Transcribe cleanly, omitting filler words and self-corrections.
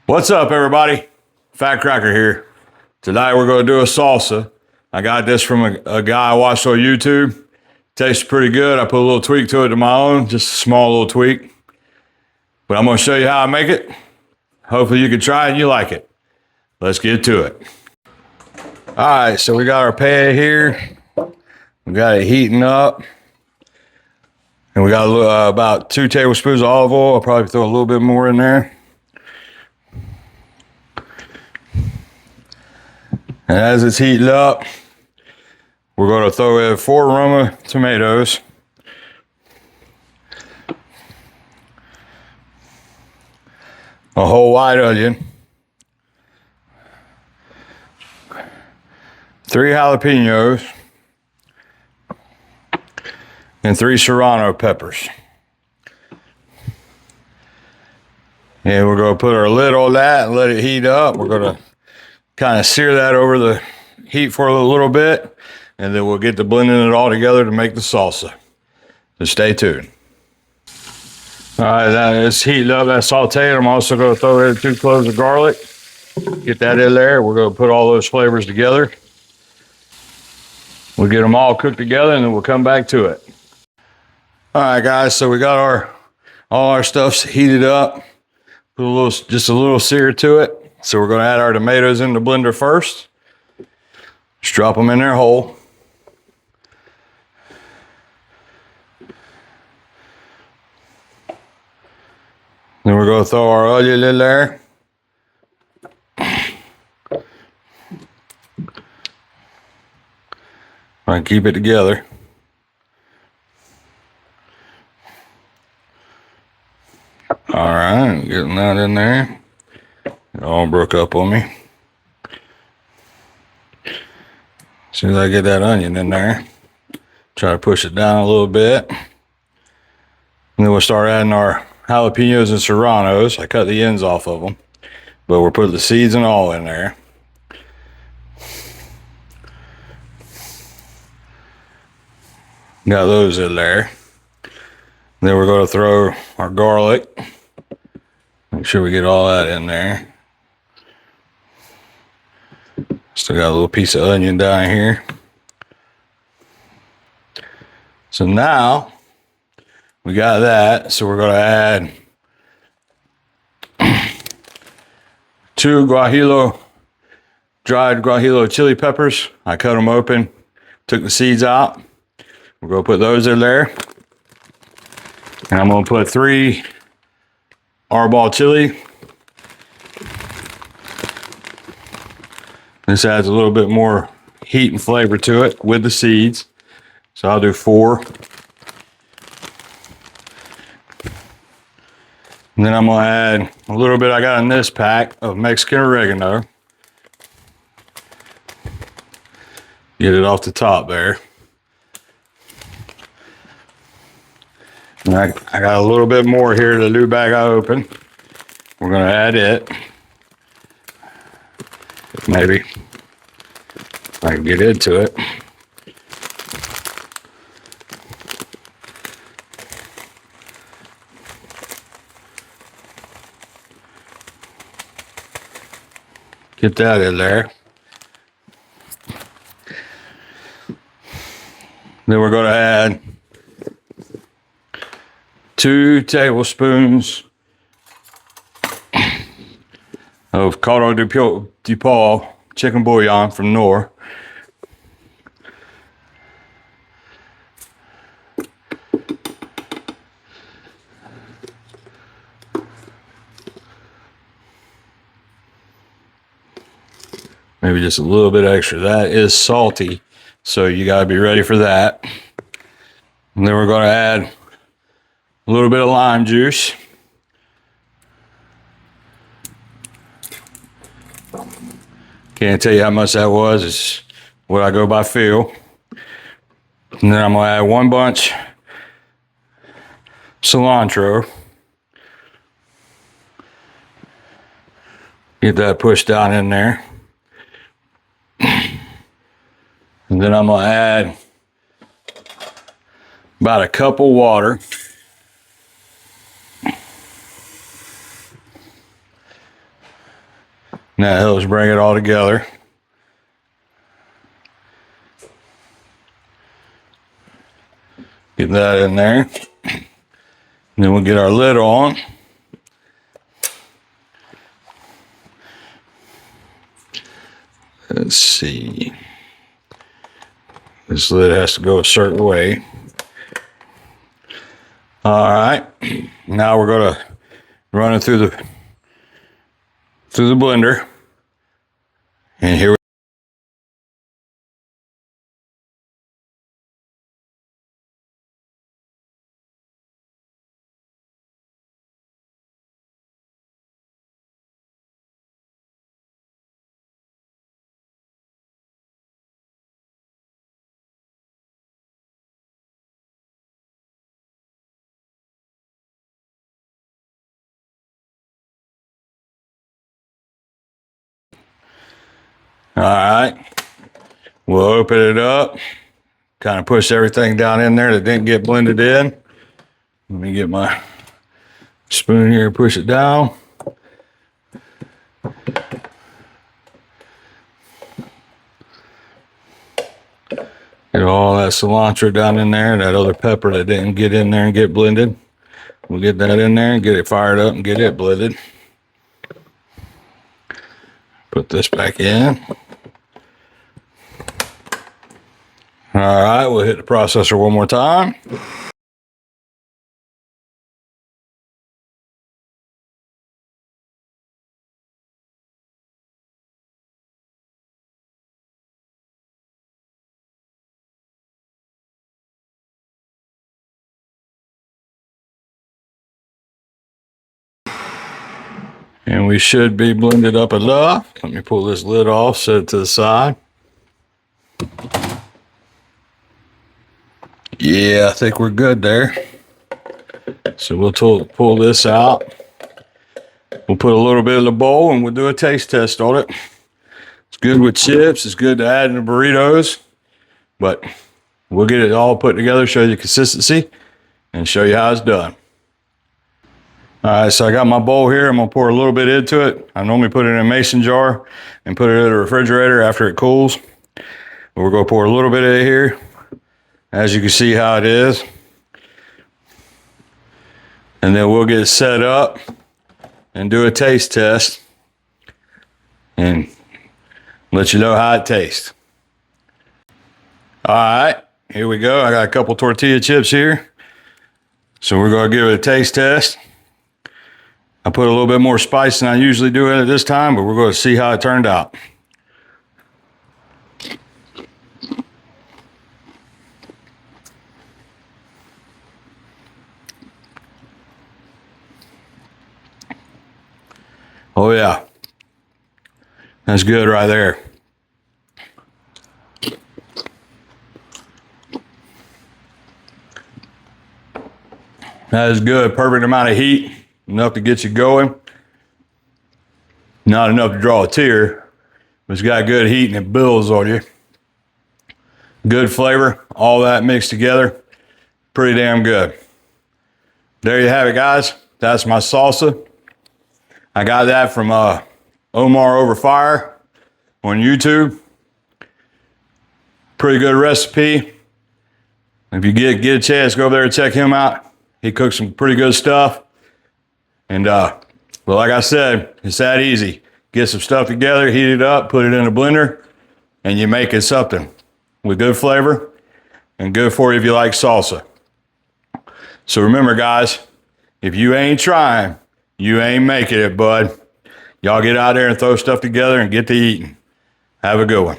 What's up, everybody? Fat Cracker here. Tonight we're going to do a salsa. I got this from a guy I watched on YouTube. Tastes pretty good. I put a little tweak to it of my own, just a small little tweak. But I'm going to show you how I make it. Hopefully you can try it and you like it. Let's get to it. All right, so we got our pan here. We got it heating up. And we got about 2 tablespoons of olive oil. I'll probably throw a little bit more in there. And as it's heating up, we're going to throw in 4 Roma tomatoes. A whole white onion. 3 jalapenos. And 3 serrano peppers. And we're going to put our lid on that and let it heat up. We're going to kind of sear that over the heat for a little bit, and then we'll get to blending it all together to make the salsa. So stay tuned. All right, now it's heating up, that sauteed. I'm also going to throw in 2 cloves of garlic. Get that in there. We're going to put all those flavors together. We'll get them all cooked together, and then we'll come back to it. All right, guys, so we got all our stuff's heated up. Put just a little sear to it. So we're going to add our tomatoes in the blender first. Just drop them in there whole. Then we're going to throw our onion in there. And keep it together. All right, getting that in there. It all broke up on me. As soon as I get that onion in there, try to push it down a little bit. And then we'll start adding our jalapenos and serranos. I cut the ends off of them, but we'll put the seeds and all in there. Got those in there. Then we're going to throw our garlic. Make sure we get all that in there. Still got a little piece of onion down here. So now we got that. So we're going to add 2 dried guajillo chili peppers. I cut them open, took the seeds out. We're going to put those in there. And I'm going to put 3 arbol chili. This adds a little bit more heat and flavor to it with the seeds. So I'll do 4. And then I'm going to add a little bit I got in this pack of Mexican oregano. Get it off the top there. And I got a little bit more here, the new bag I opened. We're going to add it. Maybe if I can get into it. Get that in there. Then we're going to add 2 tablespoons of caldo de Paul chicken bouillon from Knorr. Maybe just a little bit extra. That is salty, so you got to be ready for that. And then we're going to add a little bit of lime juice. Can't tell you how much that was. It's what I go by feel. And then I'm going to add 1 bunch cilantro. Get that pushed down in there. And then I'm going to add about a cup of water. Now that helps bring it all together. Get that in there. And then we'll get our lid on. Let's see. This lid has to go a certain way. All right. Now we're going to run it through the blender. And here we All right. We'll open it up. Kind of push everything down in there that didn't get blended in. Let me get my spoon here and push it down. Get all that cilantro down in there, that other pepper that didn't get in there and get blended. We'll get that in there and get it fired up and get it blended. Put this back in. All right, we'll hit the processor one more time. And we should be blended up enough. Let me pull this lid off, set it to the side. Yeah, I think we're good there. So we'll pull this out. We'll put a little bit in the bowl and we'll do a taste test on it. It's good with chips. It's good to add in the burritos. But we'll get it all put together, show you consistency, and show you how it's done. All right, so I got my bowl here. I'm gonna pour a little bit into it. I normally put it in a mason jar and put it in the refrigerator after it cools. But we're gonna pour a little bit of it here. As you can see how it is. And then we'll get it set up and do a taste test and let you know how it tastes. All right, here we go. I got a couple tortilla chips here. So we're gonna give it a taste test. I put a little bit more spice than I usually do in it this time, but we're going to see how it turned out. Oh yeah, that's good right there. That is good, perfect amount of heat. Enough to get you going. Not enough to draw a tear, but it's got good heat and it builds on you. Good flavor, all that mixed together. Pretty damn good. There you have it, guys. That's my salsa. I got that from Omar Over Fire on YouTube. Pretty good recipe. If you get a chance, go over there and check him out. He cooks some pretty good stuff. And well, like I said, it's that easy. Get some stuff together, heat it up, put it in a blender, and you make it something with good flavor and good for you if you like salsa. So remember, guys, if you ain't trying, you ain't making it, bud. Y'all get out there and throw stuff together and get to eating. Have a good one.